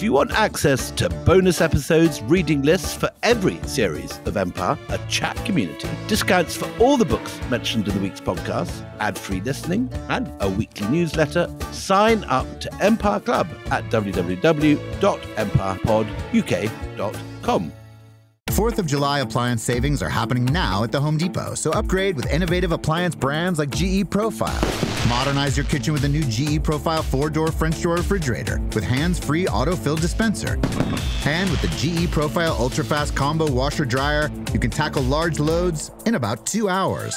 If you want access to bonus episodes, reading lists for every series of Empire, a chat community, discounts for all the books mentioned in the week's podcast, ad-free listening, and a weekly newsletter, sign up to Empire Club at www.empirepoduk.com. 4th of July appliance savings are happening now at the Home Depot, so upgrade with innovative appliance brands like GE Profile. Modernize your kitchen with a new GE Profile 4-door French door refrigerator with hands-free auto-fill dispenser. And with the GE Profile Ultra-Fast Combo Washer Dryer, you can tackle large loads in about 2 hours.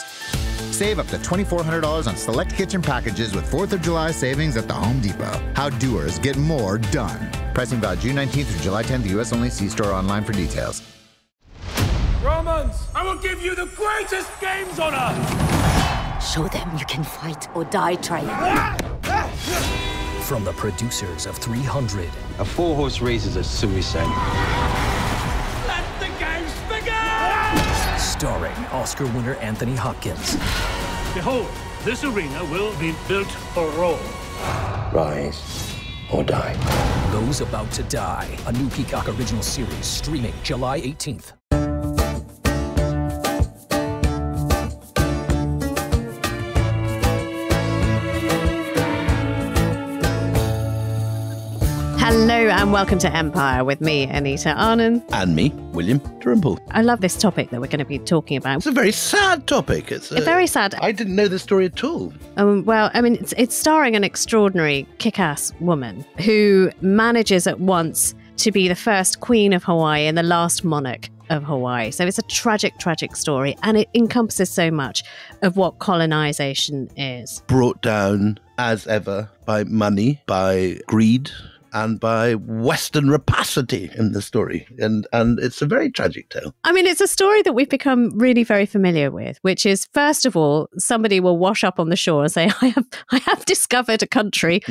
Save up to $2,400 on select kitchen packages with 4th of July savings at the Home Depot. How doers get more done. Pricing valid June 19th through July 10th, U.S. only. See store online for details. Romans, I will give you the greatest games on earth! Show them you can fight or die trying. From the producers of 300. A 4-horse race is a suicide. Let the games begin! Starring Oscar winner Anthony Hopkins. Behold, this arena will be built for Rome. Rise or die. Those About to Die. A new Peacock original series streaming July 18th. Hello and welcome to Empire with me, Anita Arnon. And me, William Trimble. I love this topic that we're going to be talking about. It's a very sad topic. It's very sad. I didn't know the story at all. Well, I mean, it's starring an extraordinary kick-ass woman who manages at once to be the first queen of Hawaii and the last monarch of Hawaii. So it's a tragic, tragic story, and it encompasses so much of what colonization is. Brought down, as ever, by money, by greed, and by Western rapacity in the story. And it's a very tragic tale. I mean, it's a story that we've become really very familiar with, which is, first of all, somebody will wash up on the shore and say, I have discovered a country.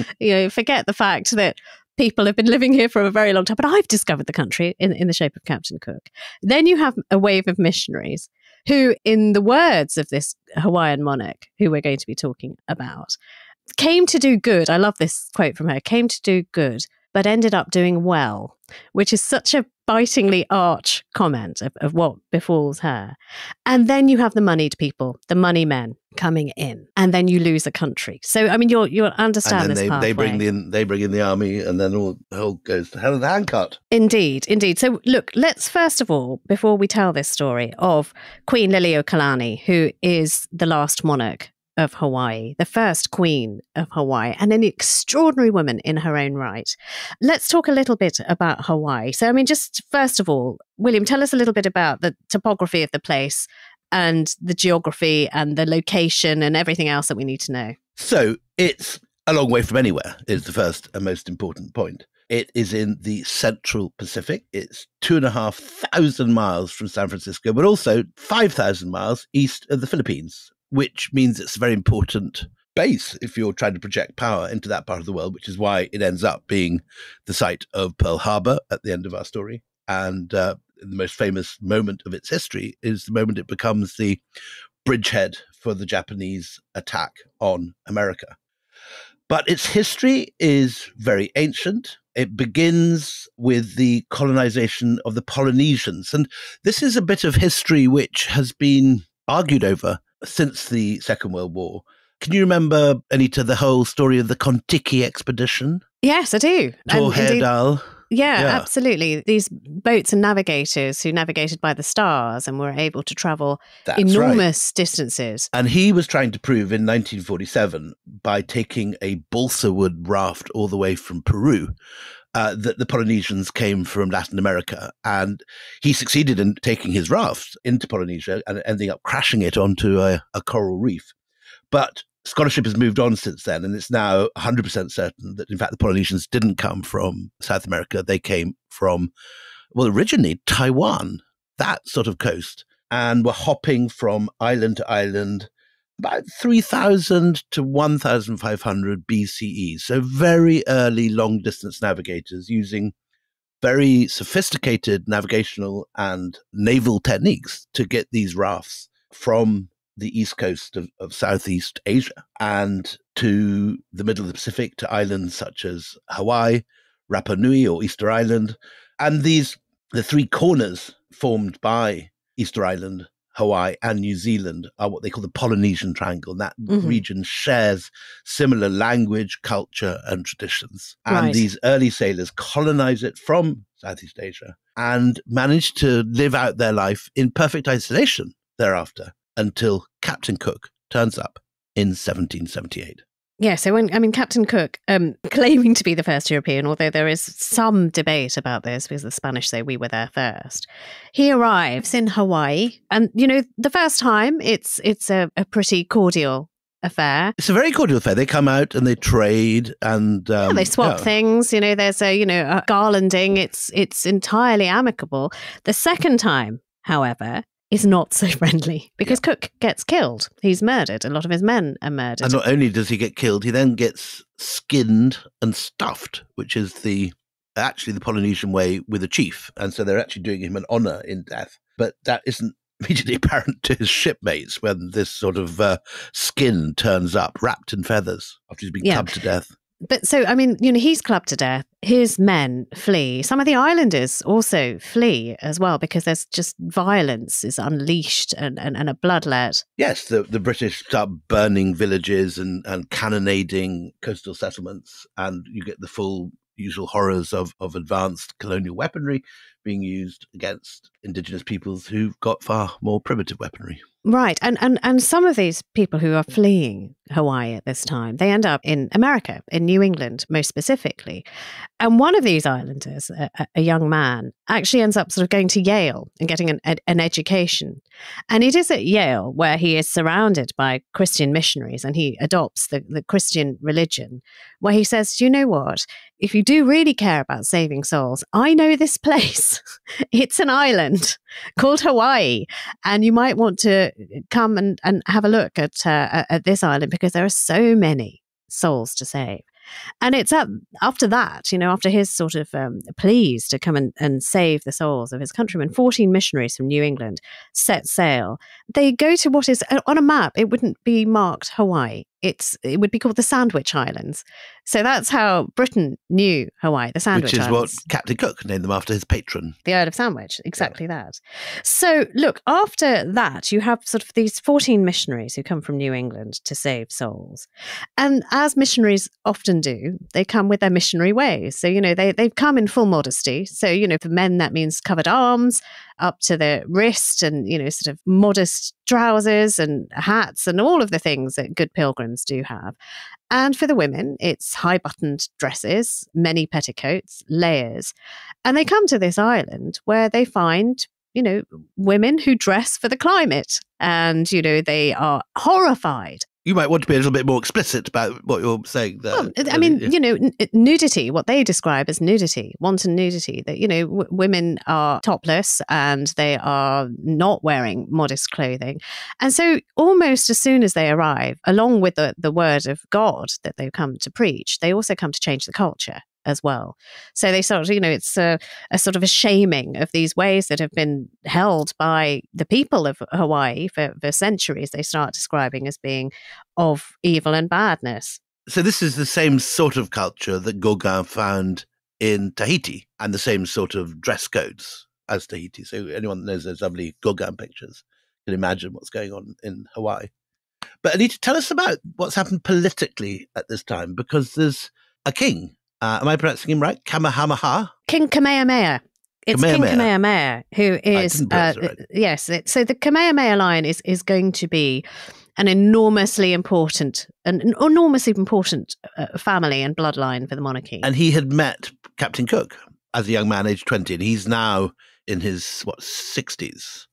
Forget the fact that people have been living here for a very long time, but I've discovered the country in the shape of Captain Cook. Then you have a wave of missionaries who, in the words of this Hawaiian monarch, who we're going to be talking about, came to do good. I love this quote from her, came to do good, but ended up doing well, which is such a bitingly arch comment of what befalls her. And then you have the moneyed people, the money men coming in, and then you lose a country. So, I mean, you'll understand this pathway. They bring in the army, and then all goes to hell in the handcart. Indeed, indeed. So, look, let's first of all, before we tell this story of Queen Lili'uokalani, who is the last monarch of Hawaii, the first queen of Hawaii, and an extraordinary woman in her own right. Let's talk a little bit about Hawaii. So, I mean, just first of all, William, tell us a little bit about the topography of the place and the geography and the location and everything else that we need to know. So, it's a long way from anywhere, is the first and most important point. It is in the central Pacific. It's 2,500 miles from San Francisco, but also 5,000 miles east of the Philippines, which means it's a very important base if you're trying to project power into that part of the world, which is why it ends up being the site of Pearl Harbor at the end of our story. And the most famous moment of its history is the moment it becomes the bridgehead for the Japanese attack on America. But its history is very ancient. It begins with the colonization of the Polynesians. And this is a bit of history which has been argued over since the Second World War. Can you remember, Anita, the whole story of the Kon-Tiki expedition? Yes, I do. Heyerdahl. Yeah, absolutely. These boats and navigators who navigated by the stars and were able to travel enormous distances. And he was trying to prove in 1947, by taking a balsa wood raft all the way from Peru, that the Polynesians came from Latin America. And he succeeded in taking his raft into Polynesia and ending up crashing it onto a coral reef. But scholarship has moved on since then, and it's now 100% certain that, in fact, the Polynesians didn't come from South America. They came from, well, originally Taiwan, that sort of coast, and were hopping from island to island about 3,000 to 1,500 BCE. So very early long-distance navigators using very sophisticated navigational and naval techniques to get these rafts from the east coast of Southeast Asia and to the middle of the Pacific, to islands such as Hawaii, Rapa Nui or Easter Island. And the three corners formed by Easter Island, Hawaii and New Zealand are what they call the Polynesian Triangle. And that region shares similar language, culture, and traditions. And these early sailors colonize it from Southeast Asia and manage to live out their life in perfect isolation thereafter until Captain Cook turns up in 1778. Yeah, so Captain Cook, claiming to be the first European, although there is some debate about this because the Spanish say we were there first, he arrives in Hawaii. And, the first time it's a pretty cordial affair. It's a very cordial affair. They come out and they trade and... they swap things. There's a garlanding. It's entirely amicable. The second time, however, is not so friendly because Cook gets killed. He's murdered. A lot of his men are murdered. And not only does he get killed, he then gets skinned and stuffed, which is actually the Polynesian way with a chief. And so they're actually doing him an honour in death. But that isn't immediately apparent to his shipmates when this sort of skin turns up, wrapped in feathers, after he's been clubbed to death. But so, he's clubbed to death. His men flee. Some of the islanders also flee as well because there's just violence is unleashed and a bloodlet. Yes, the British start burning villages and cannonading coastal settlements, and you get the full usual horrors of advanced colonial weaponry being used against indigenous peoples who've got far more primitive weaponry. Right. And some of these people who are fleeing Hawaii at this time, they end up in America, in New England, most specifically. And one of these islanders, a young man, actually ends up sort of going to Yale and getting an education. And it is at Yale where he is surrounded by Christian missionaries and he adopts the Christian religion, where he says, you know what? If you do really care about saving souls, I know this place. It's an island called Hawaii. And you might want to come and have a look at this island because there are so many souls to save. And it's after that, after his sort of pleas to come and save the souls of his countrymen, 14 missionaries from New England set sail. They go to what is, on a map, it wouldn't be marked Hawaii. It would be called the Sandwich Islands. So that's how Britain knew Hawaii, the Sandwich Islands. Which is what Captain Cook named them after his patron. The Earl of Sandwich, exactly that. So look, after that, you have sort of these 14 missionaries who come from New England to save souls. And as missionaries often do, they come with their missionary ways. So, they've come in full modesty. So, for men, that means covered arms up to the wrist and, sort of modest trousers and hats and all of the things that good pilgrims do have. And for the women, it's high-buttoned dresses, many petticoats, layers. And they come to this island where they find, women who dress for the climate. And, they are horrified. You might want to be a little bit more explicit about what you're saying there. Well, nudity, what they describe as nudity, wanton nudity, that, women are topless and they are not wearing modest clothing. And so almost as soon as they arrive, along with the word of God that they've come to preach, they also come to change the culture as well. So they sort of, it's a sort of a shaming of these ways that have been held by the people of Hawaii for centuries. They start describing as being of evil and badness. So this is the same sort of culture that Gauguin found in Tahiti and the same sort of dress codes as Tahiti. So anyone that knows those lovely Gauguin pictures can imagine what's going on in Hawaii. But Anita, tell us about what's happened politically at this time, because there's a king. Am I pronouncing him right? Kamehameha? King Kamehameha. It's King Kamehameha, who is... yes, so the Kamehameha line is going to be an enormously important family and bloodline for the monarchy. And he had met Captain Cook as a young man, aged 20, and he's now in his, 60s.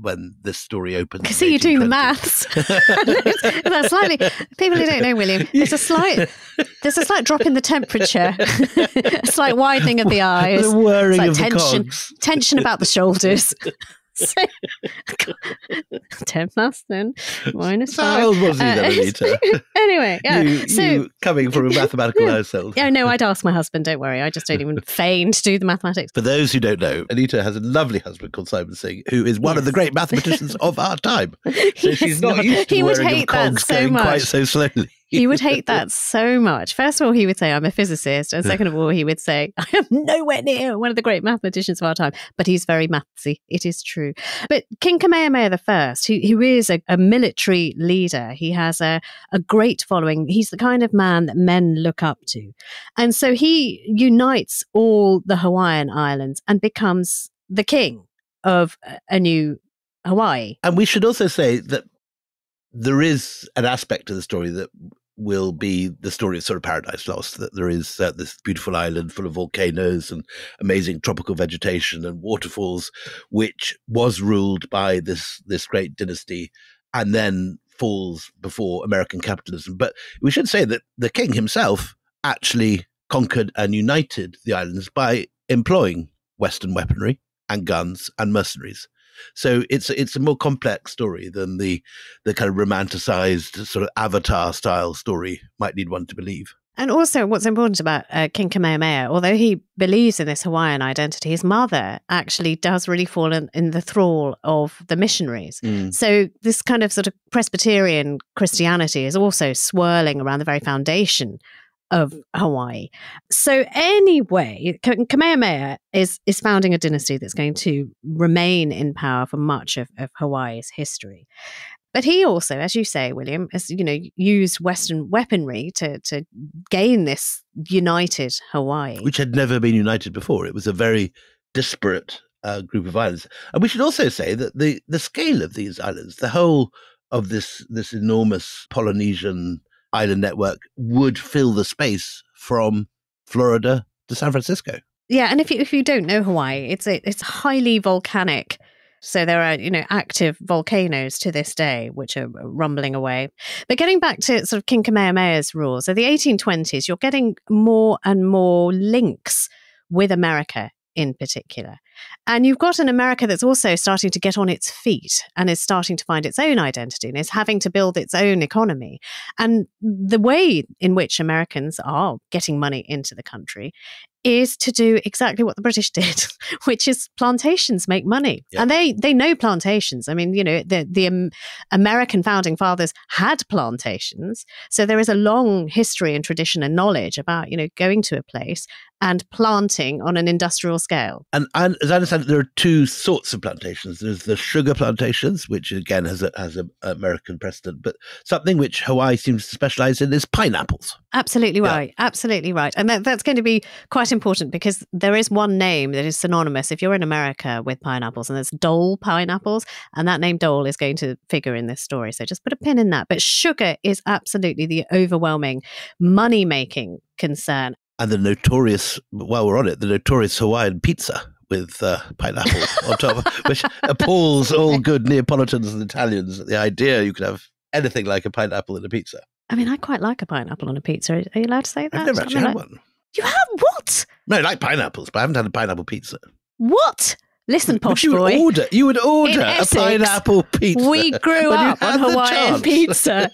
When this story opens. See, you're doing the maths. That's slightly. People who don't know William, there's a slight drop in the temperature, a slight widening of the eyes, the whirring of tension, the cogs. tension about the shoulders. So, 10 plus then, minus 5. How old was he then, Anita? Anyway, yeah. You coming from a mathematical household. Yeah, no, I'd ask my husband, don't worry. I just don't even feign to do the mathematics. For those who don't know, Anita has a lovely husband called Simon Singh, who is one of the great mathematicians of our time. So she's not used to the whirring of cogs going quite so slowly. He would hate that so much. First of all, he would say, I'm a physicist. And second of all, he would say, I am nowhere near one of the great mathematicians of our time. But he's very mathsy. It is true. But King Kamehameha I, who is a military leader, he has a great following. He's the kind of man that men look up to. And so he unites all the Hawaiian Islands and becomes the king of a new Hawaii. And we should also say that there is an aspect of the story that will be the story of sort of Paradise Lost, that there is this beautiful island full of volcanoes and amazing tropical vegetation and waterfalls, which was ruled by this great dynasty and then falls before American capitalism. But we should say that the king himself actually conquered and united the islands by employing Western weaponry and guns and mercenaries. So it's a more complex story than the kind of romanticized sort of Avatar style story might lead one to believe. And also what's important about King Kamehameha, although he believes in this Hawaiian identity, his mother actually does really fall in the thrall of the missionaries. So this kind of sort of Presbyterian Christianity is also swirling around the very foundation of Hawaii. So anyway, Kamehameha is founding a dynasty that's going to remain in power for much of Hawaii's history. But he also, as you say, William, has used Western weaponry to gain this united Hawaii, which had never been united before. It was a very disparate group of islands. And we should also say that the scale of these islands, the whole of this enormous Polynesian island network, would fill the space from Florida to San Francisco. Yeah, and if you don't know Hawaii, it's highly volcanic. So there are, active volcanoes to this day, which are rumbling away. But getting back to sort of King Kamehameha's rule, so the 1820s, you're getting more and more links with America in particular. And you've got an America that's also starting to get on its feet and is starting to find its own identity and is having to build its own economy. And the way in which Americans are getting money into the country is to do exactly what the British did, which is plantations make money. Yeah. And they know plantations. I mean, the American founding fathers had plantations. So there is a long history and tradition and knowledge about, going to a place and planting on an industrial scale. And as I understand it, there are two sorts of plantations. There's the sugar plantations, which again has an American precedent, but something which Hawaii seems to specialize in is pineapples. Absolutely right. Yeah. Absolutely right. And that's going to be quite important because there is one name that is synonymous if you're in America with pineapples, and there's Dole pineapples, and that name Dole is going to figure in this story. So just put a pin in that. But sugar is absolutely the overwhelming money-making concern. And the notorious, while we're on it, the notorious Hawaiian pizza with pineapple on top, which appalls all good Neapolitans and Italians at the idea you could have anything like a pineapple in a pizza. I mean, I quite like a pineapple on a pizza. Are you allowed to say that? I've never actually had one. You have what? No, I like pineapples, but I haven't had a pineapple pizza. What? Listen, posh boy. You would order Essex, a pineapple pizza. We grew up on Hawaiian pizza.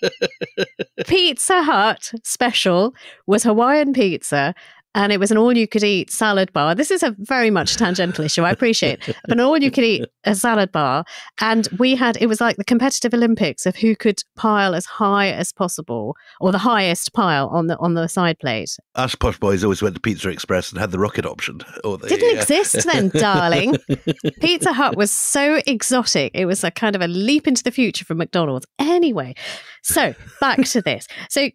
Pizza Hut special was Hawaiian pizza, and it was an all-you-could-eat salad bar. This is a very much tangential issue, I appreciate, but an all-you-could-eat a salad bar. And it was like the competitive Olympics of who could pile as high as possible, or the highest pile on the side plate. Us posh boys always went to Pizza Express and had the rocket option. Didn't exist then, darling. Pizza Hut was so exotic. It was a kind of a leap into the future from McDonald's. Anyway, so back to this. So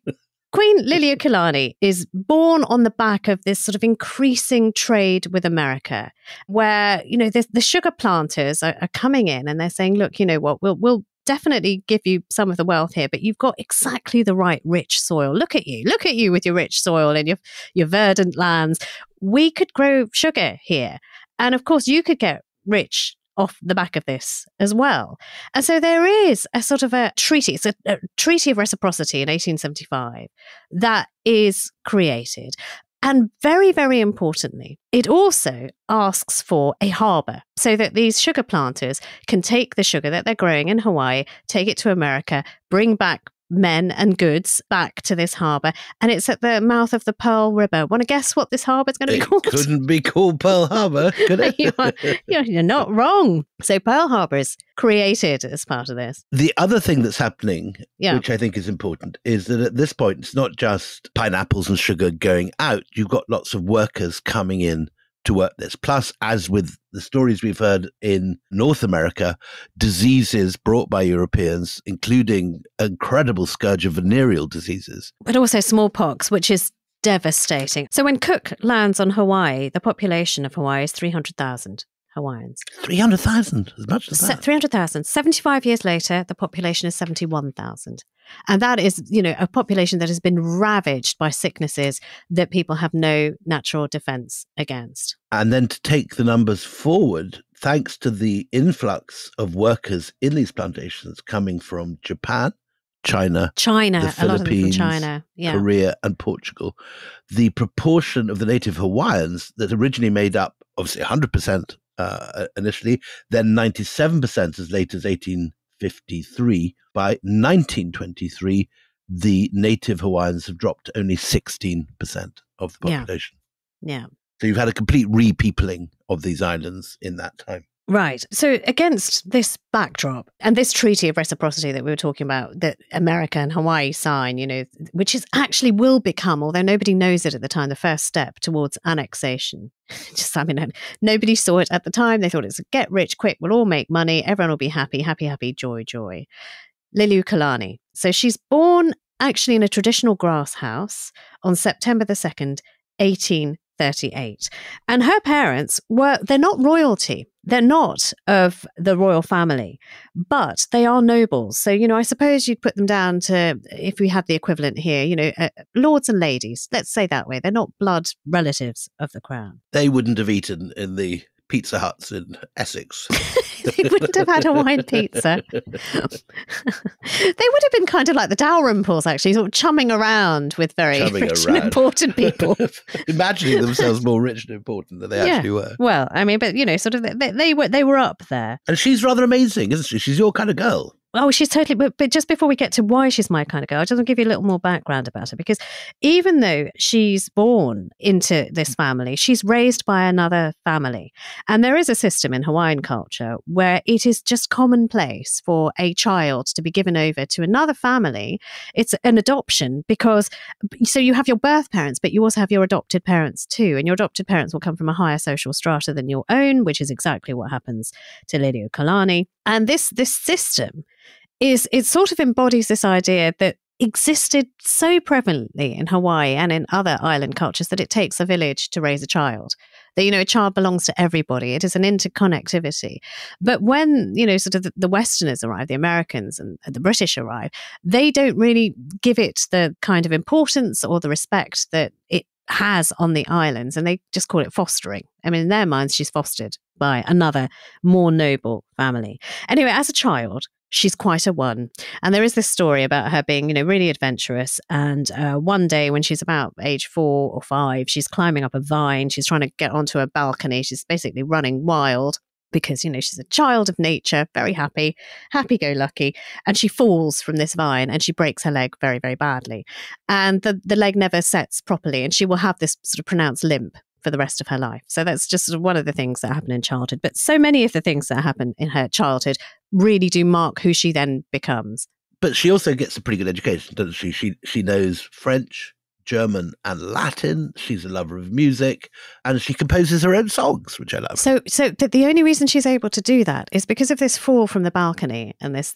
Queen Lili'uokalani is born on the back of this sort of increasing trade with America, where, the sugar planters are coming in and they're saying, look, you know what, we'll definitely give you some of the wealth here, but you've got exactly the right rich soil. Look at you with your rich soil and your verdant lands. We could grow sugar here. And of course, you could get rich off the back of this as well. And so there is a sort of a treaty, it's a treaty of reciprocity in 1875 that is created. And very, very importantly, it also asks for a harbour so that these sugar planters can take the sugar that they're growing in Hawaii, take it to America, bring back men and goods back to this harbour. And it's at the mouth of the Pearl River. Want to guess what this harbour is going to be called? It couldn't be called Pearl Harbor, could it? You're not wrong. So Pearl Harbor is created as part of this. The other thing that's happening, which I think is important, is that at this point, it's not just pineapples and sugar going out. You've got lots of workers coming in to work this. Plus, as with the stories we've heard in North America, diseases brought by Europeans, including an incredible scourge of venereal diseases. But also smallpox, which is devastating. So when Cook lands on Hawaii, the population of Hawaii is 300,000 Hawaiians. 300,000, as much as that. 300,000. 75 years later, the population is 71,000. And that is, a population that has been ravaged by sicknesses that people have no natural defense against. And then to take the numbers forward, thanks to the influx of workers in these plantations coming from Japan, China, the Philippines, a lot of them from China, Korea, and Portugal, the proportion of the native Hawaiians that originally made up, obviously 100% initially, then 97% as late as 1853. By 1923, the native Hawaiians have dropped to only 16% of the population. Yeah. So you've had a complete repeopling of these islands in that time. Right. So against this backdrop and this treaty of reciprocity that we were talking about, that America and Hawaii sign, which is actually will become, although nobody knows it at the time, the first step towards annexation. Nobody saw it at the time. They thought it's a get rich quick, we'll all make money, everyone will be happy, happy, happy, joy, joy. Lili'uokalani. So she's born actually in a traditional grass house on September the 2nd, 1838. And her parents they're not royalty. They're not of the royal family, but they are nobles. So, I suppose you'd put them down to, if we had the equivalent here, lords and ladies, let's say that way. They're not blood relatives of the crown. They wouldn't have eaten in the Pizza Huts in Essex. They wouldn't have had Hawaiian pizza. They would have been kind of like the Dalrymples, actually, sort of chumming around with very rich and important people. Imagining themselves more rich and important than they actually were. Well, but, sort of, they were up there. And she's rather amazing, isn't she? She's your kind of girl. Oh, she's totally, but just before we get to why she's my kind of girl, I just want to give you a little more background about her, because even though she's born into this family, she's raised by another family. And there is a system in Hawaiian culture where it is just commonplace for a child to be given over to another family. It's an adoption so you have your birth parents, but you also have your adopted parents too. And your adopted parents will come from a higher social strata than your own, which is exactly what happens to Lili'uokalani. And this system it sort of embodies this idea that existed so prevalently in Hawaii and in other island cultures that it takes a village to raise a child. That, a child belongs to everybody. It is an interconnectivity. But when, sort of the Westerners arrive, the Americans and the British arrive, they don't really give it the kind of importance or the respect that it has on the islands, and they just call it fostering. In their minds, she's fostered by another more noble family. Anyway, as a child, she's quite a one. And there is this story about her being, really adventurous. And one day when she's about age 4 or 5, she's climbing up a vine. She's trying to get onto a balcony. She's basically running wild because, she's a child of nature, very happy-go-lucky. And she falls from this vine and she breaks her leg very, very badly. And the leg never sets properly. And she will have this sort of pronounced limp for the rest of her life. So that's just sort of one of the things that happen in childhood. But so many of the things that happen in her childhood really do mark who she then becomes. But she also gets a pretty good education, doesn't she? She knows French, German and Latin. She's a lover of music and she composes her own songs, which I love. So the only reason she's able to do that is because of this fall from the balcony and this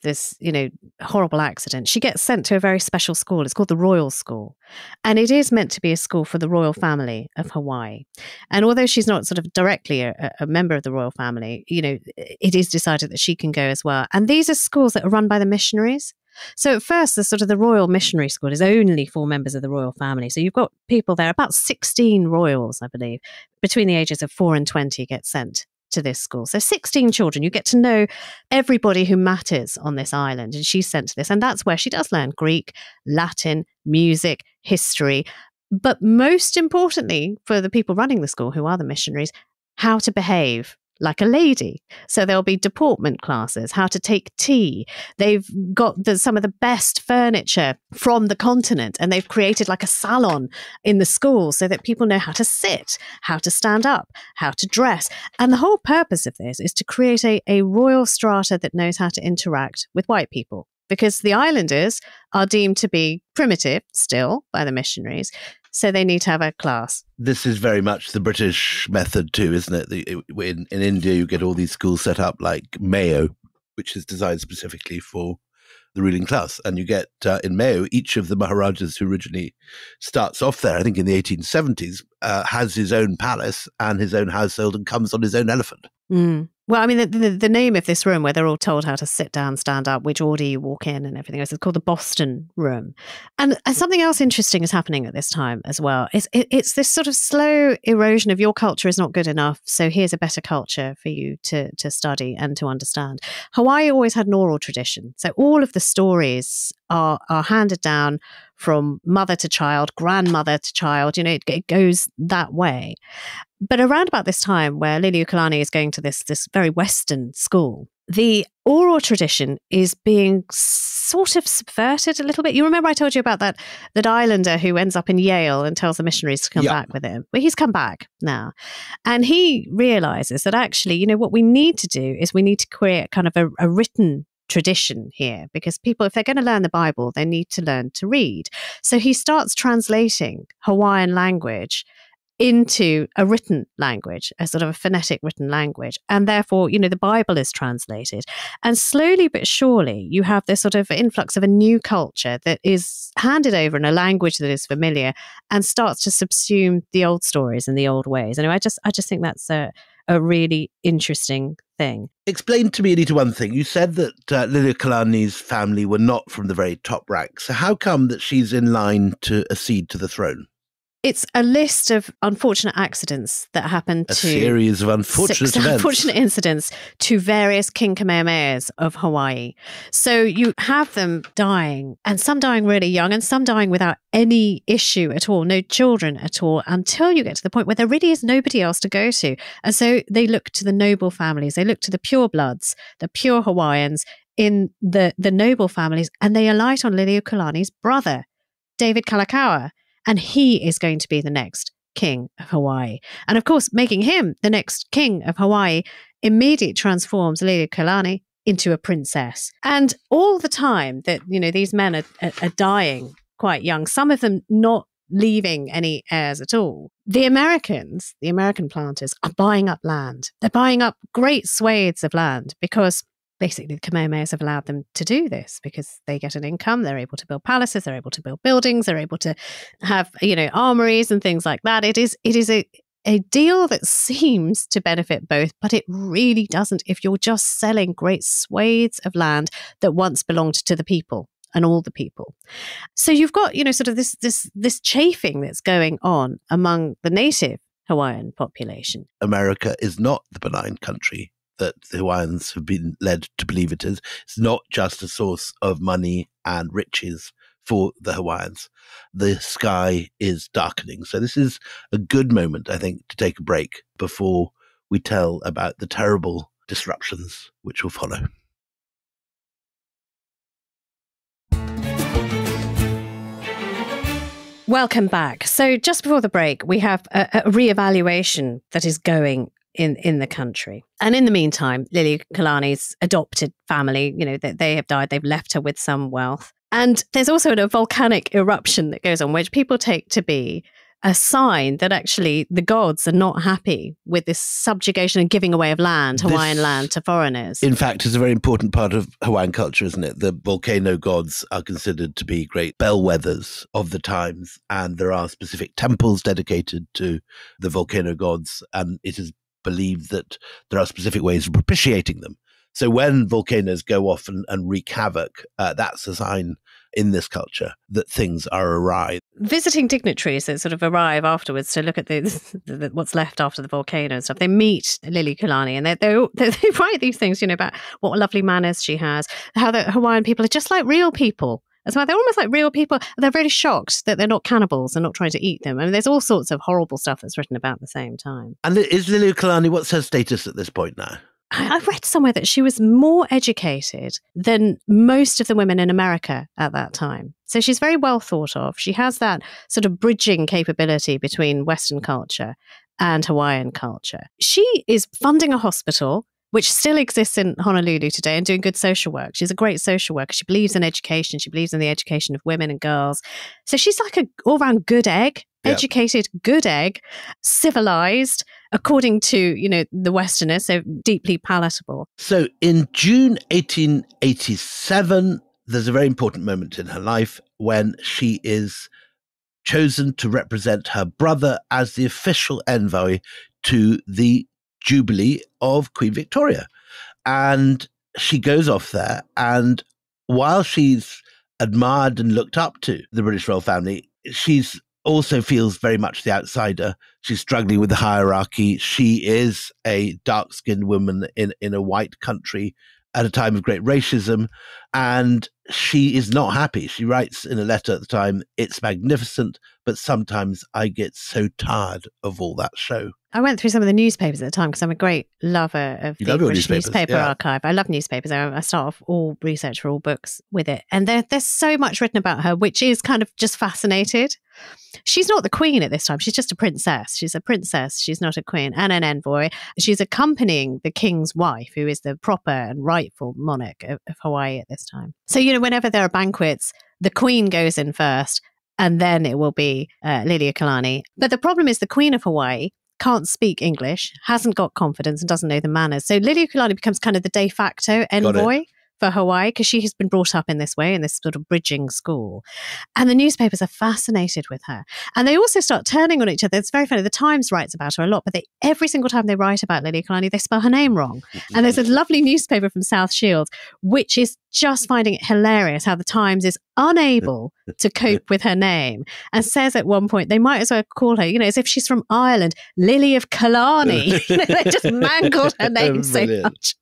horrible accident. She gets sent to a very special school. It's called the Royal School. And it is meant to be a school for the royal family of Hawaii. And although she's not sort of directly a member of the royal family, it is decided that she can go as well. And these are schools that are run by the missionaries. So at first, the Royal Missionary School is only for members of the royal family. So you've got people there, about 16 royals, I believe, between the ages of 4 and 20 get sent to this school. So 16 children, you get to know everybody who matters on this island. And she's sent to this. And that's where she does learn Greek, Latin, music, history. But most importantly, for the people running the school, who are the missionaries, how to behave like a lady. So there'll be deportment classes, how to take tea. They've got some of the best furniture from the continent, and they've created like a salon in the school so that people know how to sit, how to stand up, how to dress. And the whole purpose of this is to create a royal strata that knows how to interact with white people, because the islanders are deemed to be primitive still by the missionaries. So they need to have a class. This is very much the British method too, isn't it? In India, you get all these schools set up like Mayo, which is designed specifically for the ruling class. And you get in Mayo, each of the Maharajas who originally starts off there, I think in the 1870s, has his own palace and his own household and comes on his own elephant. Mm. Well, I mean, the name of this room where they're all told how to sit down, stand up, which order you walk in and everything else, is called the Boston Room. And something else interesting is happening at this time as well. It's this sort of slow erosion of your culture is not good enough, so here's a better culture for you to study and to understand. Hawaii always had an oral tradition. So all of the stories are handed down from mother to child, grandmother to child. You know, it goes that way. But around about this time where Lili'uokalani is going to this very Western school, the oral tradition is being sort of subverted a little bit. You remember I told you about that islander who ends up in Yale and tells the missionaries to come back with him? Well, he's come back now. And he realizes that actually, you know, what we need to do is we need to create kind of a written tradition here, because people, if they're going to learn the Bible, they need to learn to read. So he starts translating Hawaiian language into a written language, a sort of a phonetic written language. And therefore, you know, the Bible is translated. And slowly but surely, you have this sort of influx of a new culture that is handed over in a language that is familiar and starts to subsume the old stories and the old ways. Anyway, I just think that's a really interesting thing. Explain to me, Anita, one thing. You said that Lili'uokalani's family were not from the very top ranks. So how come that she's in line to accede to the throne? It's a list of unfortunate accidents that happened a series of unfortunate events. Unfortunate incidents to various King Kamehamehas of Hawaii. So you have them dying, and some dying really young, and some dying without any issue at all, no children at all, until you get to the point where there really is nobody else to go to. And so they look to the noble families, they look to the pure bloods, the pure Hawaiians in the noble families, and they alight on Lili'uokalani's brother, David Kalakaua. And he is going to be the next king of Hawaii. And of course, making him the next king of Hawaii immediately transforms Lili'uokalani into a princess. And all the time that, you know, these men are dying quite young, some of them not leaving any heirs at all, the American planters are buying up land. They're buying up great swathes of land because basically the Kamehamehas have allowed them to do this because they get an income. They're able to build palaces. They're able to build buildings. They're able to have, you know, armories and things like that. It is a deal that seems to benefit both, but it really doesn't if you're just selling great swathes of land that once belonged to the people and all the people. So you've got, you know, sort of this chafing that's going on among the native Hawaiian population. America is not the benign country that the Hawaiians have been led to believe it is. It's not just a source of money and riches for the Hawaiians. The sky is darkening. So this is a good moment, I think, to take a break before we tell about the terrible disruptions which will follow. Welcome back. So just before the break, we have a reevaluation that is going in the country. And in the meantime, Lili'uokalani's adopted family, you know, they have died. They've left her with some wealth. And there's also a volcanic eruption that goes on, which people take to be a sign that actually the gods are not happy with this subjugation and giving away of land, Hawaiian land, to foreigners. In fact, is a very important part of Hawaiian culture, isn't it? The volcano gods are considered to be great bellwethers of the times, and there are specific temples dedicated to the volcano gods, and it is believed that there are specific ways of propitiating them. So when volcanoes go off and wreak havoc, that's a sign in this culture that things are awry. Visiting dignitaries that sort of arrive afterwards to look at what's left after the volcano and stuff, they meet Lili'uokalani and they write these things, you know, about what lovely manners she has, how the Hawaiian people are just like real people. as well. They're almost like real people. They're very shocked that they're not cannibals and not trying to eat them. I mean, there's all sorts of horrible stuff that's written about at the same time. And is Lili'uokalani, what's her status at this point now? I read somewhere that she was more educated than most of the women in America at that time. So she's very well thought of. She has that sort of bridging capability between Western culture and Hawaiian culture. She is funding a hospital, which still exists in Honolulu today, and doing good social work. She's a great social worker. She believes in education. She believes in the education of women and girls. So she's like an all-round good egg. Educated, good egg, civilized, according to, the Westerners, so deeply palatable. So in June 1887, there's a very important moment in her life when she is chosen to represent her brother as the official envoy to the Jubilee of Queen Victoria. And she goes off there, and while she's admired and looked up to the British royal family, she's also feels very much the outsider. She's struggling with the hierarchy. She is a dark-skinned woman in a white country at a time of great racism, and she is not happy. She writes in a letter at the time, "It's magnificent, but sometimes I get so tired of all that show." I went through some of the newspapers at the time because I'm a great lover of the British newspaper archive. I love newspapers. I start off all research for all books with it. And there's so much written about her, which is kind of just fascinated. She's not the queen at this time. She's just a princess. She's a princess. She's not a queen and an envoy. She's accompanying the king's wife, who is the proper and rightful monarch of Hawaii at this time. So, whenever there are banquets, the queen goes in first, and then it will be Lili'uokalani. But the problem is the queen of Hawaii can't speak English, hasn't got confidence, and doesn't know the manners. So Lili'uokalani becomes kind of the de facto envoy for Hawaii, because she has been brought up in this way, in this sort of bridging school. And the newspapers are fascinated with her. And they also start turning on each other. It's very funny. The Times writes about her a lot, but every single time they write about Lili'uokalani, they spell her name wrong. And there's a lovely newspaper from South Shields, which is just finding it hilarious how the Times is unable to cope with her name, and says at one point they might as well call her, as if she's from Ireland, Lily of Killarney. They just mangled her name so much.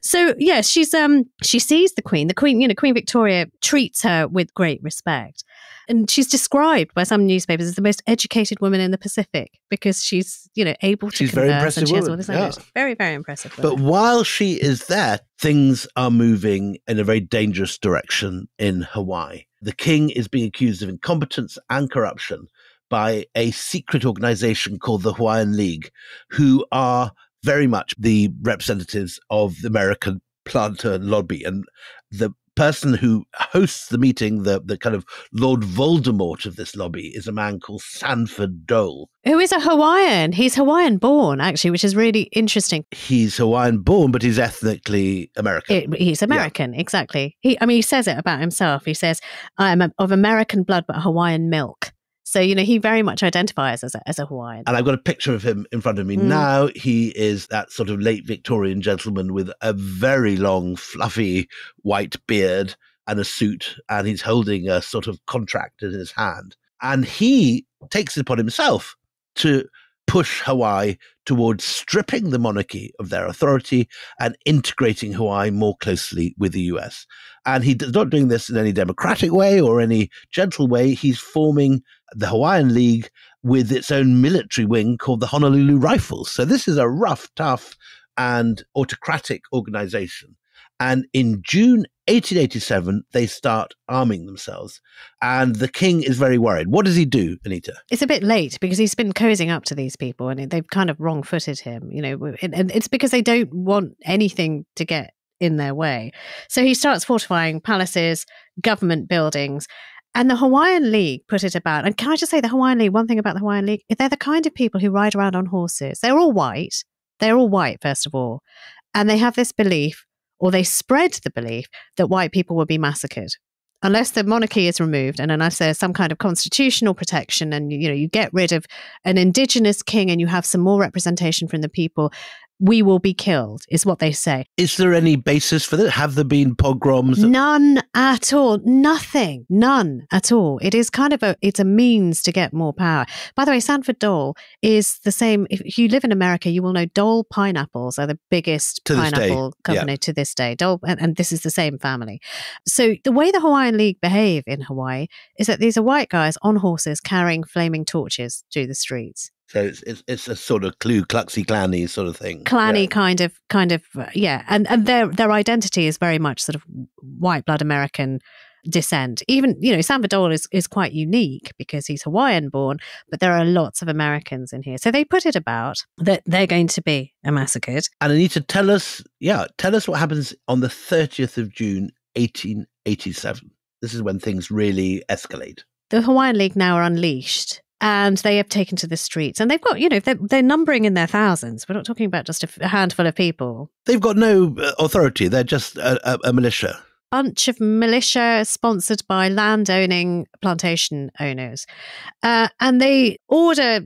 So she sees the Queen. Queen Victoria treats her with great respect, and she's described by some newspapers as the most educated woman in the Pacific, because she's able to converse, very impressive and she has woman. all this language. Very, very impressive woman. But while she is there, things are moving in a very dangerous direction in Hawaii. The king is being accused of incompetence and corruption by a secret organization called the Hawaiian League, who are very much the representatives of the American planter lobby. And the person who hosts the meeting, the kind of Lord Voldemort of this lobby, is a man called Sanford Dole. Who is a Hawaiian. He's Hawaiian born, actually, which is really interesting. He's Hawaiian born, but he's ethnically American. He's American, exactly. He says it about himself. He says, "I am of American blood, but Hawaiian milk." So, he very much identifies as a Hawaiian. And I've got a picture of him in front of me now. He is that sort of late Victorian gentleman with a very long, fluffy white beard and a suit, and he's holding a sort of contract in his hand. And he takes it upon himself to push Hawaii towards stripping the monarchy of their authority and integrating Hawaii more closely with the US. And he's not doing this in any democratic way or any gentle way. He's forming the Hawaiian League with its own military wing called the Honolulu Rifles. So this is a rough, tough, and autocratic organization. And in June 1887, they start arming themselves. And the king is very worried. What does he do, Anita? It's a bit late, because he's been cozying up to these people, and they've kind of wrong-footed him, and it's because they don't want anything to get in their way. So he starts fortifying palaces, government buildings, and the Hawaiian League put it about. And can I just say, the Hawaiian League, one thing about the Hawaiian League, they're the kind of people who ride around on horses. They're all white. They're all white, first of all. And they have this belief, or they spread the belief, that white people will be massacred unless the monarchy is removed, and unless there's some kind of constitutional protection, and you get rid of an indigenous king and you have some more representation from the people. we will be killed, is what they say. Is there any basis for that? Have there been pogroms? None at all. Nothing. None at all. It is kind of it's a means to get more power. By the way, Sanford Dole is the same. If you live in America, you will know Dole pineapples are the biggest pineapple company to this day. Dole, and this is the same family. So the way the Hawaiian League behave in Hawaii is that these are white guys on horses carrying flaming torches through the streets. So it's a sort of Ku Kluxy Klan-y sort of thing. Klan-y kind of, yeah. And their identity is very much sort of white blood American descent. Even, Sanford Dole is quite unique because he's Hawaiian born, but there are lots of Americans in here. So they put it about that they're going to be massacred. And Anita, tell us what happens on the 30th of June, 1887. This is when things really escalate. The Hawaiian League now are unleashed. And they have taken to the streets. And they've got, they're numbering in their thousands. We're not talking about just a handful of people. They've got no authority. They're just a militia. Bunch of militia sponsored by land-owning plantation owners. And they order,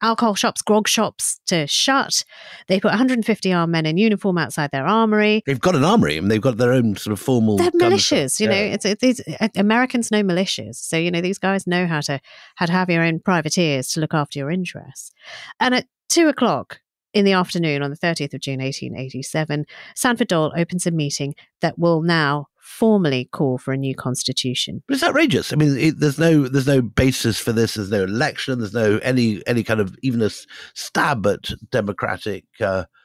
alcohol shops, grog shops to shut. They put 150 armed men in uniform outside their armory. They've got an armory and they've got their own sort of formal... They're militias, it's Americans know militias. So, these guys know how to have your own privateers to look after your interests. And at 2:00 in the afternoon on the 30th of June, 1887, Sanford Dole opens a meeting that will now formally call for a new constitution. But it's outrageous. I mean, there's no basis for this. There's no election. There's no any kind of even a stab at democratic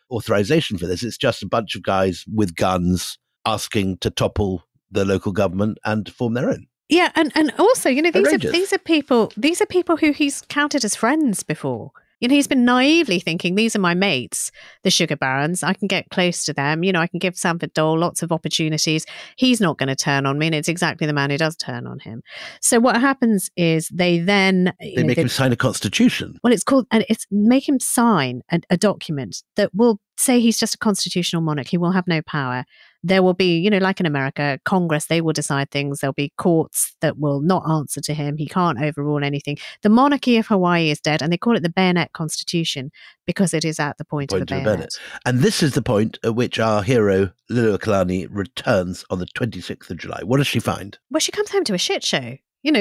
authorization for this. It's just a bunch of guys with guns asking to topple the local government and to form their own. Yeah, and also, these are people who he's counted as friends before. He's been naively thinking, these are my mates, the sugar barons. I can get close to them. I can give Sanford Dole lots of opportunities. He's not going to turn on me. And it's exactly the man who does turn on him. So what happens is they make him sign a constitution. Well, it's make him sign a document that will say he's just a constitutional monarch. He will have no power. There will be, like in America, Congress, they will decide things. There'll be courts that will not answer to him. He can't overrule anything. The monarchy of Hawaii is dead, and they call it the bayonet constitution because it is at the point of the bayonet. And this is the point at which our hero, Lili'uokalani, returns on the 26th of July. What does she find? Well, she comes home to a shit show.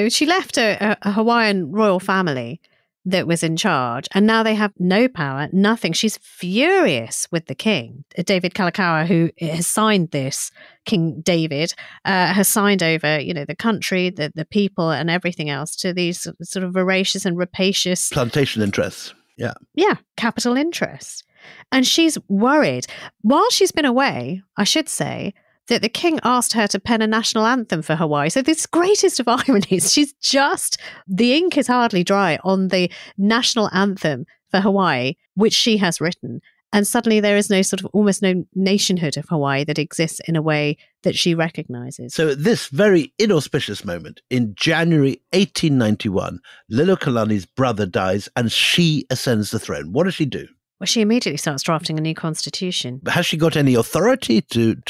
She left a Hawaiian royal family that was in charge, and now they have no power, nothing. She's furious with the king. David Kalakaua, who has signed this, King David, has signed over, the country, the people and everything else to these sort of voracious and rapacious... plantation interests, yeah. Yeah, capital interests. And she's worried. While she's been away, I should say, that the king asked her to pen a national anthem for Hawaii. So this greatest of ironies, the ink is hardly dry on the national anthem for Hawaii, which she has written. And suddenly there is no sort of almost no nationhood of Hawaii that exists in a way that she recognizes. So at this very inauspicious moment, in January 1891, Lili'uokalani's brother dies and she ascends the throne. What does she do? Well, she immediately starts drafting a new constitution. But has she got any authority to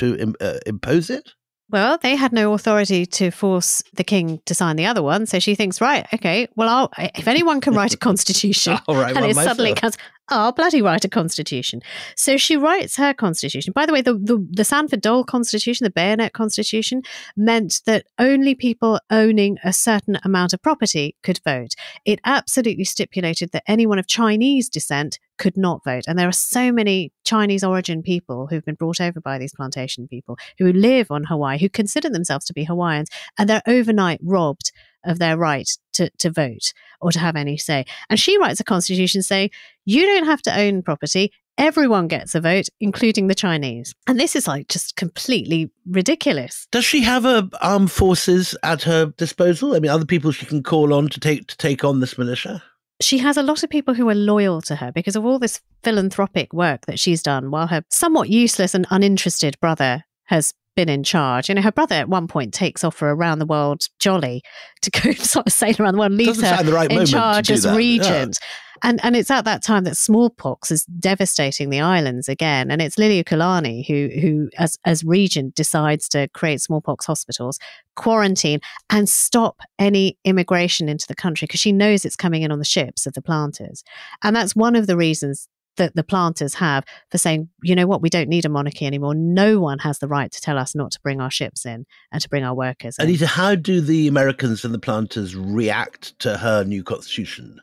impose it? Well, they had no authority to force the king to sign the other one. So she thinks, right, okay, well, if anyone can write a constitution, and it suddenly comes, I'll bloody write a constitution. So she writes her constitution. By the way, the Sanford Dole constitution, the bayonet constitution, meant that only people owning a certain amount of property could vote. It absolutely stipulated that anyone of Chinese descent could not vote. And there are so many Chinese origin people who've been brought over by these plantation people who live on Hawaii, who consider themselves to be Hawaiians, and they're overnight robbed of their right to vote or to have any say. And she writes a constitution saying, you don't have to own property. Everyone gets a vote, including the Chinese. And this is just completely ridiculous. Does she have armed forces at her disposal? I mean, other people she can call on to take on this militia? She has a lot of people who are loyal to her because of all this philanthropic work that she's done while her somewhat useless and uninterested brother has been in charge. Her brother at one point takes off for a round the world jolly to go sort of sail around the world, leaves her in charge as regent. Yeah. And it's at that time that smallpox is devastating the islands again. And it's Lili'uokalani who as regent, decides to create smallpox hospitals, quarantine, and stop any immigration into the country because she knows it's coming in on the ships of the planters. And that's one of the reasons that the planters have for saying, you know what, we don't need a monarchy anymore. No one has the right to tell us not to bring our ships in and to bring our workers in. Anita, how do the Americans and the planters react to her new constitution?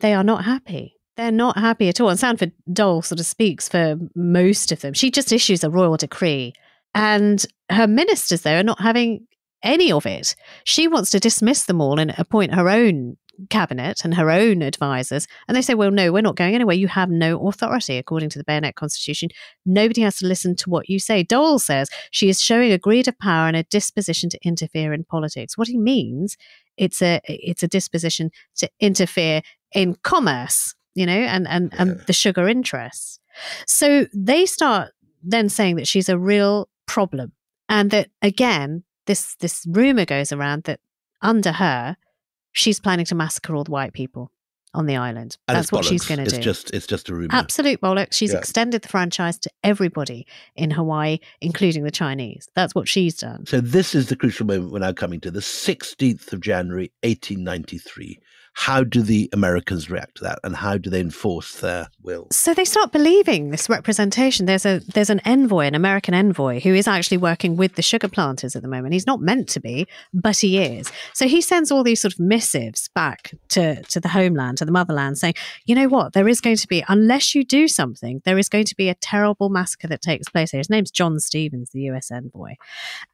They are not happy. They're not happy at all. And Sanford Dole sort of speaks for most of them. She just issues a royal decree. And her ministers, though, are not having any of it. She wants to dismiss them all and appoint her own cabinet and her own advisors. And they say, well, no, we're not going anywhere. You have no authority according to the Bayonet Constitution. Nobody has to listen to what you say. Dole says she is showing a greed of power and a disposition to interfere in politics. What he means, it's a disposition to interfere in commerce, and the sugar interests. So they start then saying that she's a real problem. And that, again, this rumor goes around that under her, she's planning to massacre all the white people on the island. And that's what she's going to do. It's just a rumor. Absolute bollocks. She's extended the franchise to everybody in Hawaii, including the Chinese. That's what she's done. So this is the crucial moment we're now coming to, the 16th of January, 1893. How do the Americans react to that, and how do they enforce their will? So they start believing this representation. There's an envoy, an American envoy, who is actually working with the sugar planters at the moment. He's not meant to be, but he is. So he sends all these sort of missives back to the homeland, to the motherland, saying, you know what, there is going to be, unless you do something, there is going to be a terrible massacre that takes place here. His name's John Stevens, the US envoy.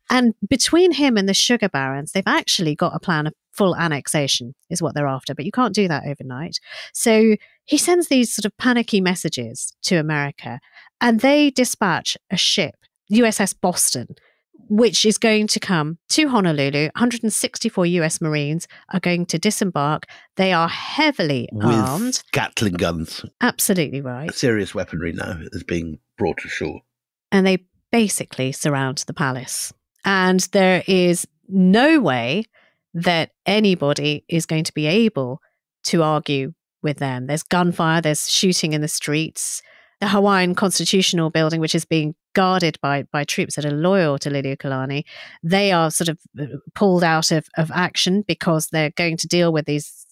And between him and the sugar barons, they've actually got a plan of full annexation is what they're after, but you can't do that overnight. So he sends these sort of panicky messages to America, and they dispatch a ship, USS Boston, which is going to come to Honolulu. 164 US Marines are going to disembark. They are heavily armed. With Gatling guns. Absolutely right. Serious weaponry now is being brought ashore. And they basically surround the palace. And there is no way that anybody is going to be able to argue with them. There's gunfire, there's shooting in the streets. The Hawaiian Constitutional Building, which is being guarded by troops that are loyal to Lili'uokalani, they are sort of pulled out of action because they're going to deal with these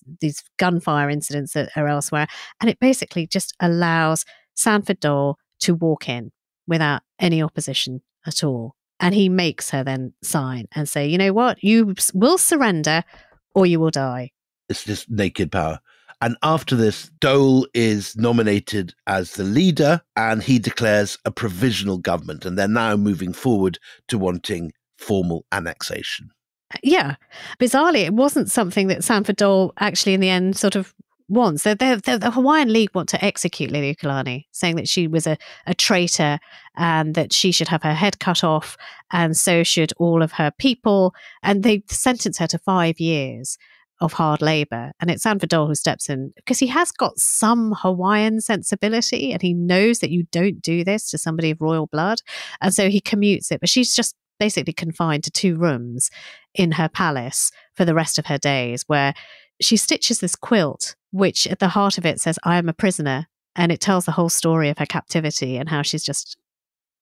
gunfire incidents that are elsewhere. And it basically just allows Sanford Dole to walk in without any opposition at all. And he makes her then sign and say, you know what, you will surrender or you will die. It's just naked power. And after this, Dole is nominated as the leader, and he declares a provisional government. And they're now moving forward to wanting formal annexation. Yeah. Bizarrely, it wasn't something that Sanford Dole actually in the end sort of wants. The Hawaiian League want to execute Lili'uokalani, saying that she was a traitor and that she should have her head cut off, and so should all of her people. And they sentence her to 5 years of hard labor. And it's Sanford Dole who steps in because he has got some Hawaiian sensibility, and he knows that you don't do this to somebody of royal blood. And so he commutes it. But she's just basically confined to 2 rooms in her palace for the rest of her days, where she stitches this quilt, which at the heart of it says, I am a prisoner. And it tells the whole story of her captivity and how she's just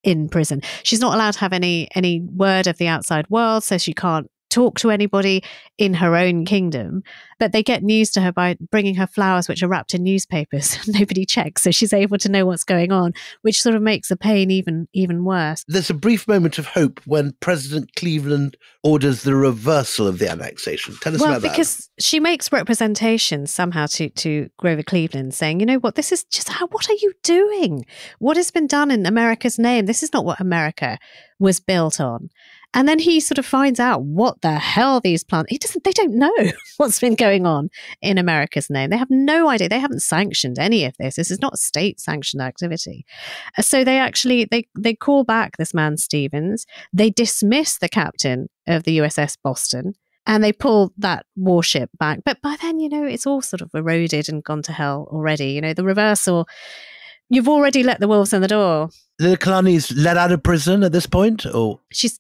in prison. She's not allowed to have any word of the outside world, so she can't talk to anybody in her own kingdom. But they get news to her by bringing her flowers, which are wrapped in newspapers. Nobody checks, so she's able to know what's going on, which sort of makes the pain even worse. There's a brief moment of hope when President Cleveland orders the reversal of the annexation. Tell us about that. Well, because she makes representations somehow to Grover Cleveland saying, you know what, this is just what are you doing? What has been done in America's name? This is not what America was built on. And then he sort of finds out what the hell these plants. They don't know what's been going on in America's name. They have no idea. They haven't sanctioned any of this. This is not a state-sanctioned activity. So they actually they call back this man Stevens. They dismiss the captain of the USS Boston, and they pull that warship back. But by then, it's all sort of eroded and gone to hell already. The reversal. You've already let the wolves in the door. Lili'uokalani's let out of prison at this point, or she's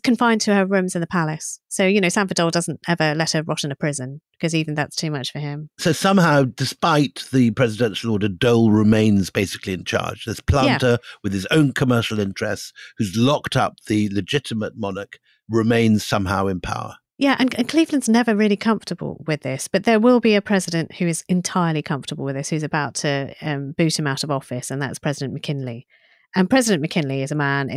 confined to her rooms in the palace. So Sanford Dole doesn't ever let her rot in a prison because even that's too much for him. So somehow, despite the presidential order, Dole remains basically in charge. This planter with his own commercial interests, who's locked up the legitimate monarch, remains somehow in power. Yeah, and Cleveland's never really comfortable with this, but there will be a president who is entirely comfortable with this, who's about to boot him out of office, and that's President McKinley. And President McKinley is a man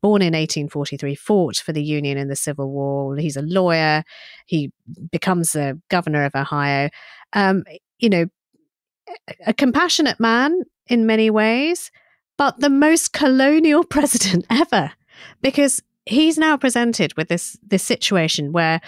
born in 1843, fought for the Union in the Civil War. He's a lawyer. He becomes the governor of Ohio. A compassionate man in many ways, but the most colonial president ever, because he's now presented with this situation where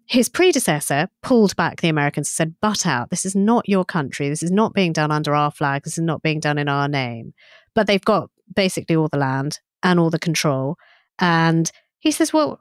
his predecessor pulled back the Americans and said, butt out. This is not your country. This is not being done under our flag. This is not being done in our name. But they've got basically all the land and all the control. And he says, well,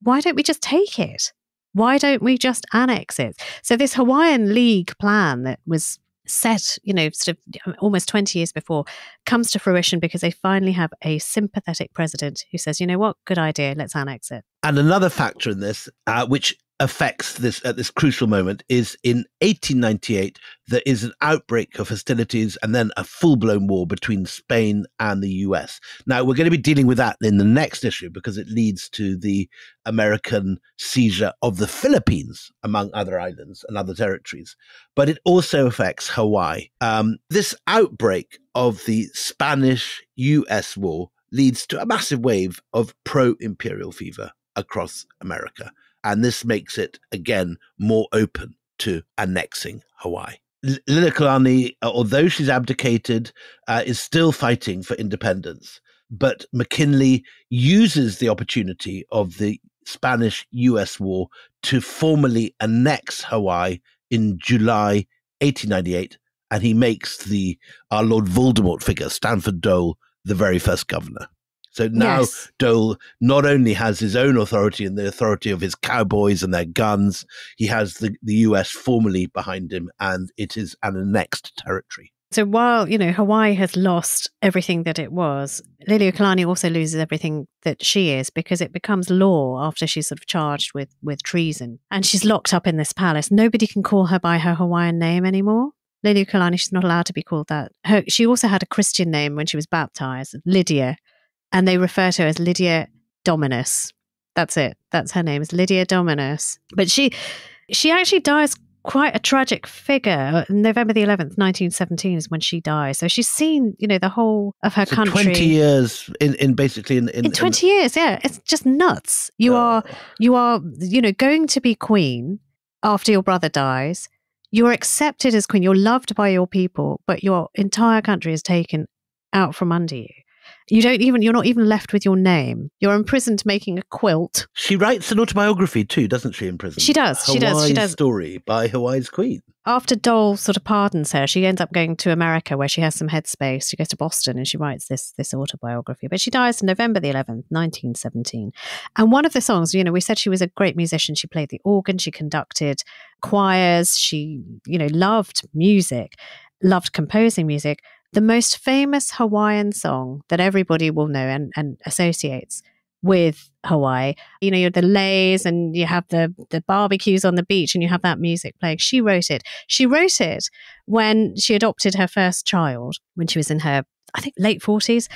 why don't we just take it? Why don't we just annex it? So this Hawaiian League plan that was set, sort of almost 20 years before, comes to fruition because they finally have a sympathetic president who says, you know what, good idea, let's annex it. And another factor in this, which affects this at this crucial moment, is in 1898, there is an outbreak of hostilities and then a full-blown war between Spain and the US. Now, we're going to be dealing with that in the next issue because it leads to the American seizure of the Philippines, among other islands and other territories. But it also affects Hawaii. This outbreak of the Spanish-US war leads to a massive wave of pro-imperial fever across America. And this makes it, again, more open to annexing Hawaii. Lili'uokalani, although she's abdicated, is still fighting for independence. But McKinley uses the opportunity of the Spanish-US war to formally annex Hawaii in July 1898. And he makes our Lord Voldemort figure, Sanford Dole, the very first governor. So now yes. Dole not only has his own authority and the authority of his cowboys and their guns, he has the US formally behind him, and it is an annexed territory. So while, Hawaii has lost everything that it was, Lili'uokalani also loses everything that she is, because it becomes law after she's sort of charged with treason. And she's locked up in this palace. Nobody can call her by her Hawaiian name anymore. Lili'uokalani, she's not allowed to be called that. She also had a Christian name when she was baptized, Lydia. And they refer to her as Lydia Dominus. That's it. That's her name, is Lydia Dominus. But she actually dies quite a tragic figure. November the 11th, 1917 is when she dies. So she's seen, the whole of her country. 20 years in 20 years, yeah. It's just nuts. You are, going to be queen after your brother dies. You're accepted as queen. You're loved by your people, but your entire country is taken out from under you. You're not even left with your name. You're imprisoned making a quilt. She writes an autobiography too, doesn't she, in prison? She does. Hawaii's Story by Hawaii's Queen. After Dole sort of pardons her, she ends up going to America where she has some headspace. She goes to Boston and she writes this autobiography. But she dies November the 11th, 1917. And one of the songs, we said she was a great musician. She played the organ. She conducted choirs. She, loved music, loved composing music. The most famous Hawaiian song that everybody will know and associates with Hawaii, you're the leis and you have the barbecues on the beach and you have that music playing. She wrote it. She wrote it when she adopted her first child, when she was in her, I think, late 40s.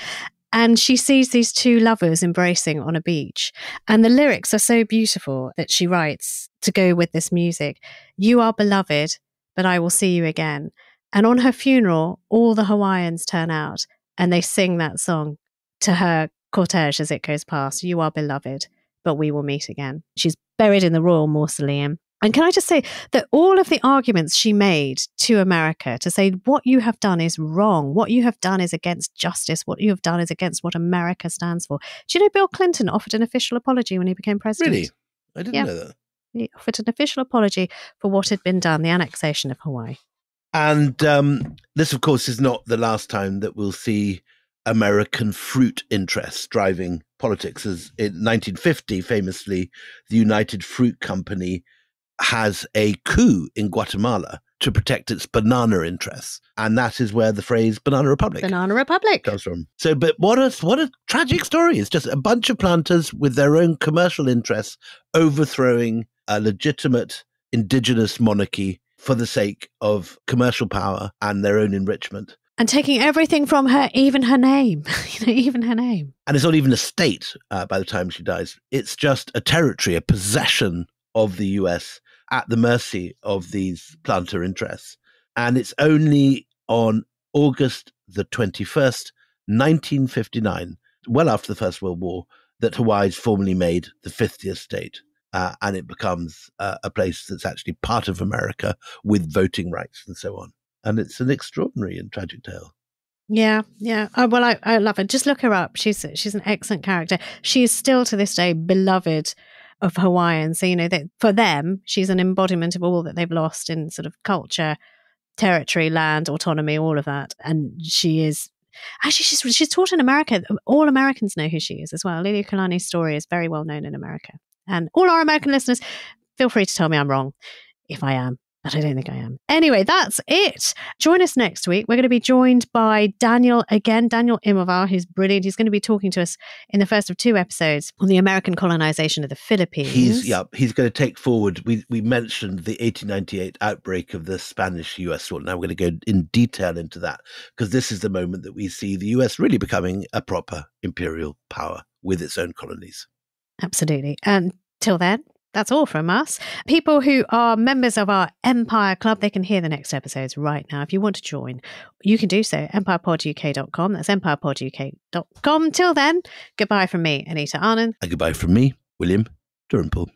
And she sees these two lovers embracing on a beach. And the lyrics are so beautiful that she writes to go with this music. You are beloved, but I will see you again. And on her funeral, all the Hawaiians turn out and they sing that song to her cortege as it goes past. You are beloved, but we will meet again. She's buried in the Royal Mausoleum. And can I just say that all of the arguments she made to America to say what you have done is wrong, what you have done is against justice, what you have done is against what America stands for. Do you know Bill Clinton offered an official apology when he became president? Really? I didn't know that. He offered an official apology for what had been done, the annexation of Hawaii. And this, of course, is not the last time that we'll see American fruit interests driving politics. As in 1950, famously, the United Fruit Company has a coup in Guatemala to protect its banana interests. And that is where the phrase Banana Republic comes from. So, but what a tragic story. It's just a bunch of planters with their own commercial interests overthrowing a legitimate indigenous monarchy for the sake of commercial power and their own enrichment. And taking everything from her, even her name, even her name. And it's not even a state by the time she dies. It's just a territory, a possession of the US at the mercy of these planter interests. And it's only on August the 21st, 1959, well after the First World War, that Hawaii is formally made the 50th state. And it becomes a place that's actually part of America with voting rights and so on. And it's an extraordinary and tragic tale. Yeah, yeah. Oh, well, I love her. Just look her up. She's an excellent character. She is still to this day beloved of Hawaiians. So, that for them, she's an embodiment of all that they've lost in sort of culture, territory, land, autonomy, all of that. And she is actually she's taught in America. All Americans know who she is as well. Lili'uokalani's story is very well known in America. And all our American listeners, feel free to tell me I'm wrong if I am. But I don't think I am. Anyway, that's it. Join us next week. We're going to be joined by Daniel Imovar, who's brilliant. He's going to be talking to us in the first of 2 episodes on the American colonization of the Philippines. He's going to take forward, we mentioned the 1898 outbreak of the Spanish-US war. Now we're going to go in detail into that, because this is the moment that we see the US really becoming a proper imperial power with its own colonies. Absolutely. And till then, that's all from us. People who are members of our Empire Club, they can hear the next episodes right now. If you want to join, you can do so. empirepoduk.com. That's empirepoduk.com. Till then, goodbye from me, Anita Anand. And goodbye from me, William Dalrymple.